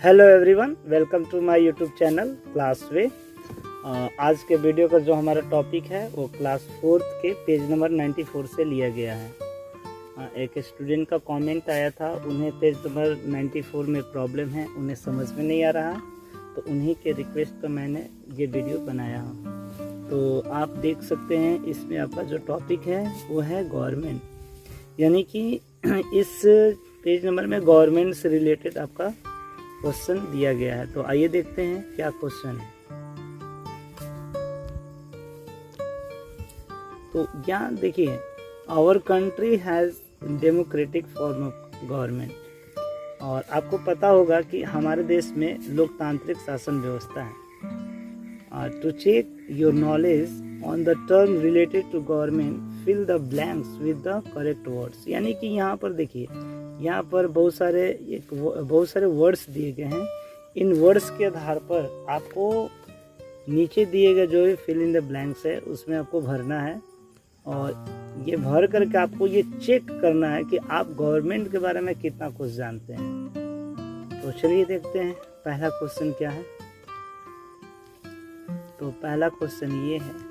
Hello everyone, welcome to my YouTube channel class way. आज के video का जो हमारा टॉपिक है वो क्लास 4 के पेज नंबर 94 से लिया गया है। एक स्टूडेंट का कमेंट आया था, उन्हें पेज नंबर 94 में प्रॉब्लम है, उन्हें समझ में नहीं आ रहा, तो उन्हीं के रिक्वेस्ट पर मैंने ये वीडियो बनाया हूँ। तो आप देख सकते हैं इसमें आपका जो टॉपिक है वो है गवर्नमेंट, यानी कि इस पेज नंबर में गवर्नमेंट से रिलेटेड आपका क्वेश्चन दिया गया है। तो आइए देखते हैं क्या क्वेश्चन है। तो यहाँ देखिए, our country has democratic form of government, और आपको पता होगा कि हमारे देश में लोकतांत्रिक शासन व्यवस्था है। To check your knowledge on the term related to government, fill the blanks with the correct words. यानी कि यहाँ पर देखिए, यहाँ पर बहुत सारे वर्ड्स दिए गए हैं। इन वर्ड्स के आधार पर आपको नीचे दिए गए जो भी फिल इन द ब्लैंक्स है उसमें आपको भरना है, और ये भर करके आपको ये चेक करना है कि आप गवर्नमेंट के बारे में कितना कुछ जानते हैं। तो चलिए देखते हैं पहला क्वेश्चन क्या है। तो पहला क्वेश्चन ये है,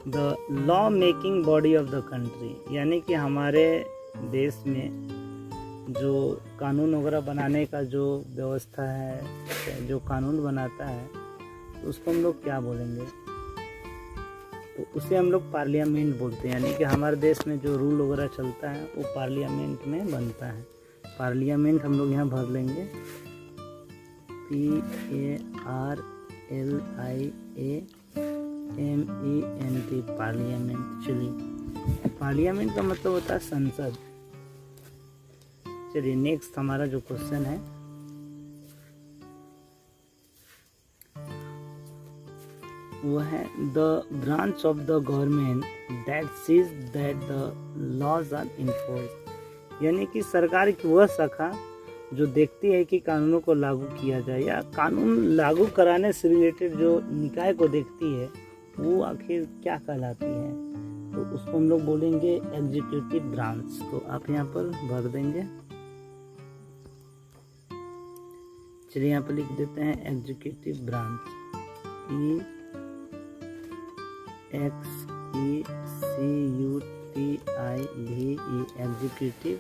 the law making body of the country, यानी कि हमारे देश में जो कानून वगैरह बनाने का जो व्यवस्था है, जो कानून बनाता है, तो उसको हम लोग क्या बोलेंगे? तो उसे हम लोग पार्लियामेंट बोलते हैं। यानी कि हमारे देश में जो रूल वगैरह चलता है वो पार्लियामेंट में बनता है। पार्लियामेंट हम लोग यहाँ भर लेंगे, PARLIAMENT, पार्लियामेंट। चलिए, पार्लियामेंट का मतलब होता है संसद। चलिए नेक्स्ट हमारा जो क्वेश्चन है वो है, the branch of the government that sees that the laws are enforced, यानी कि सरकार की वह शाखा जो देखती है कि कानूनों को लागू किया जाए, या कानून लागू कराने से रिलेटेड जो निकाय को देखती है वो आखिर क्या कहलाती है? तो उसको हम लोग बोलेंगे एग्जीक्यूटिव ब्रांच। तो आप यहाँ पर भर देंगे। चलिए यहाँ पर लिख देते हैं executive branch, EXECUTIVE, executive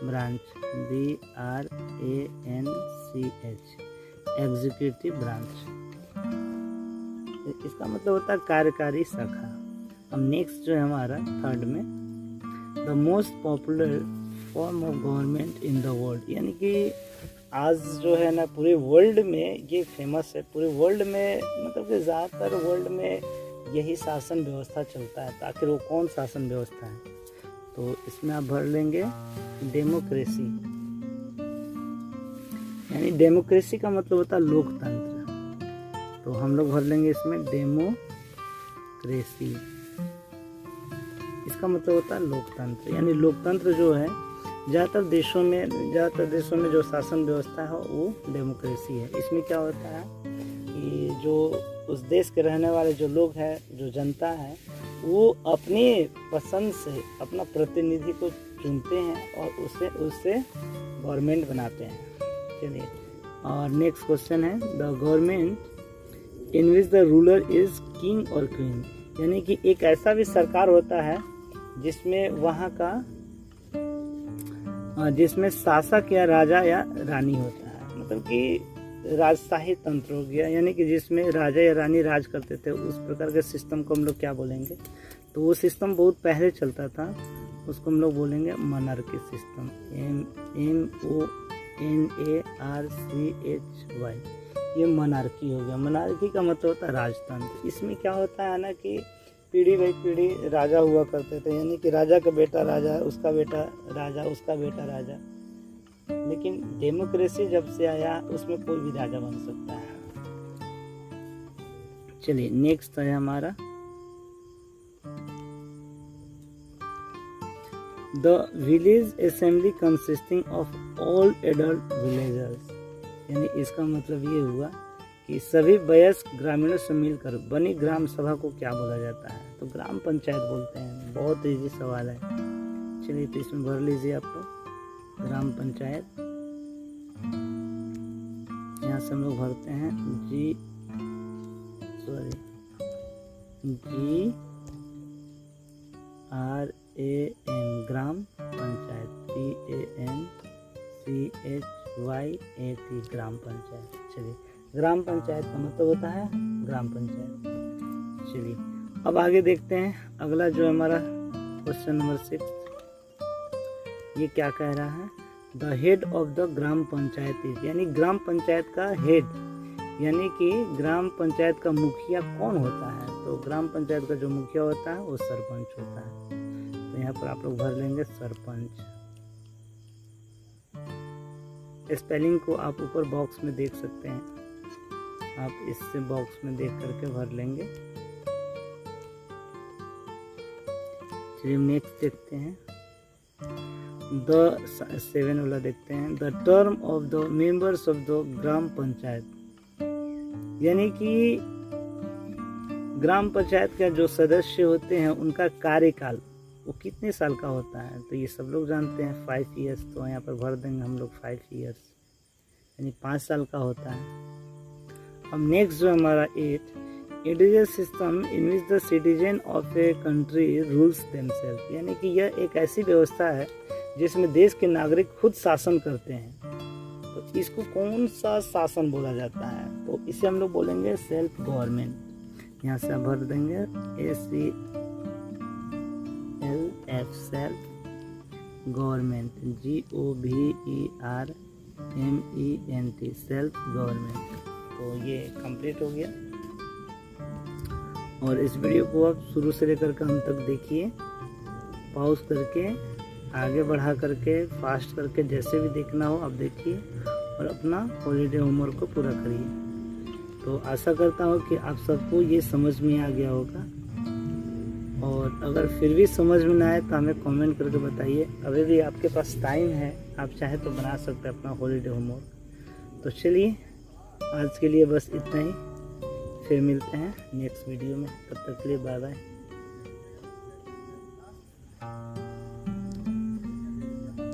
branch, BRANCH, executive branch. इसका मतलब होता है कार्यकारी शाखा। अब नेक्स्ट जो है हमारा थर्ड में, the most popular form of government in the world, यानी कि आज जो है ना पूरे वर्ल्ड में ये फेमस है। पूरे वर्ल्ड में मतलब कि ज़्यादातर वर्ल्ड में यही शासन व्यवस्था चलता है। तो आखिर वो कौन शासन व्यवस्था है? तो इसमें आप भर लेंगे डेमोक्रेसी, यानी डेमोक्रेसी का मतलब होता है लोकतंत्र। तो हम लोग भर लेंगे इसमें डेमोक्रेसी, इसका मतलब होता है लोकतंत्र। यानी लोकतंत्र जो है ज़्यादातर देशों में जो शासन व्यवस्था है वो डेमोक्रेसी है। इसमें क्या होता है कि जो उस देश के रहने वाले जो लोग हैं, जो जनता है, वो अपनी पसंद से अपना प्रतिनिधि को चुनते हैं और उससे गवर्नमेंट बनाते हैं। चलिए, और नेक्स्ट क्वेश्चन है, the government in which the ruler is king और क्वीन, यानी कि एक ऐसा भी सरकार होता है जिसमें वहाँ का जिसमें शासक या राजा या रानी होता है, मतलब कि राजशाही तंत्र हो गया, यानी कि जिसमें राजा या रानी राज करते थे। उस प्रकार के सिस्टम को हम लोग क्या बोलेंगे? तो वो सिस्टम बहुत पहले चलता था, उसको हम लोग बोलेंगे मोनार्की सिस्टम, MONARCHY, ये मोनार्की हो गया। मोनार्की का मतलब होता है राजतंत्र। इसमें क्या होता है ना कि पीढ़ी बाई पीढ़ी राजा हुआ करते थे, यानी कि राजा का बेटा राजा, उसका बेटा राजा, उसका बेटा राजा। लेकिन डेमोक्रेसी जब से आया उसमें कोई भी राजा बन सकता है। चलिए नेक्स्ट है हमारा, the village assembly consisting of all adult villagers, यानी इसका मतलब ये हुआ कि सभी वयस्क ग्रामीणों से मिलकर बनी ग्राम सभा को क्या बोला जाता है? तो ग्राम पंचायत बोलते हैं। बहुत इजी सवाल है। चलिए तो इसमें भर लीजिए आप लोग। ग्राम पंचायत, यहाँ से हम लोग भरते हैं GRAM, ग्राम पंचायत, PANCHYAT, ग्राम पंचायत। चलिए, ग्राम पंचायत का मतलब होता है ग्राम पंचायत। चलिए अब आगे देखते हैं, अगला जो हमारा क्वेश्चन नंबर 6, ये क्या कह रहा है? The head of the gram panchayat is, यानी ग्राम पंचायत का हेड, यानी कि ग्राम पंचायत का मुखिया कौन होता है? तो ग्राम पंचायत का जो मुखिया होता है वो सरपंच होता है। तो यहाँ पर आप लोग भर लेंगे सरपंच। स्पेलिंग को आप ऊपर बॉक्स में देख सकते हैं, आप इससे बॉक्स में देख करके भर लेंगे। चलिए नेक्स्ट देखते हैं, द 7 वाला देखते हैं। The term of the members of the gram panchayat, यानी कि ग्राम पंचायत के जो सदस्य होते हैं उनका कार्यकाल वो कितने साल का होता है? तो ये सब लोग जानते हैं 5 ईयर्स, तो यहाँ पर भर देंगे हम लोग 5 ईयर्स, यानी 5 साल का होता है। अब नेक्स्ट जो हमारा 8, it is a system in which the citizen of a country rules themselves, यानी कि यह एक ऐसी व्यवस्था है जिसमें देश के नागरिक खुद शासन करते हैं। तो इसको कौन सा शासन बोला जाता है? तो इसे हम लोग बोलेंगे सेल्फ गवर्नमेंट। यहाँ से भर देंगे ACLF, self government, GOVERNMENT, self government. तो ये कंप्लीट हो गया। और इस वीडियो को आप शुरू से लेकर के अंत तक देखिए, पॉज करके आगे बढ़ा करके फास्ट करके जैसे भी देखना हो आप देखिए, और अपना हॉलीडे होमवर्क को पूरा करिए। तो आशा करता हूँ कि आप सबको ये समझ में आ गया होगा, और अगर फिर भी समझ में ना आए तो हमें कमेंट करके बताइए। अभी भी आपके पास टाइम है, आप चाहे तो बना सकते हैं अपना हॉलीडे होमवर्क। तो चलिए आज के लिए बस इतना ही, फिर मिलते हैं नेक्स्ट वीडियो में, तब तक के लिए बाय बाय।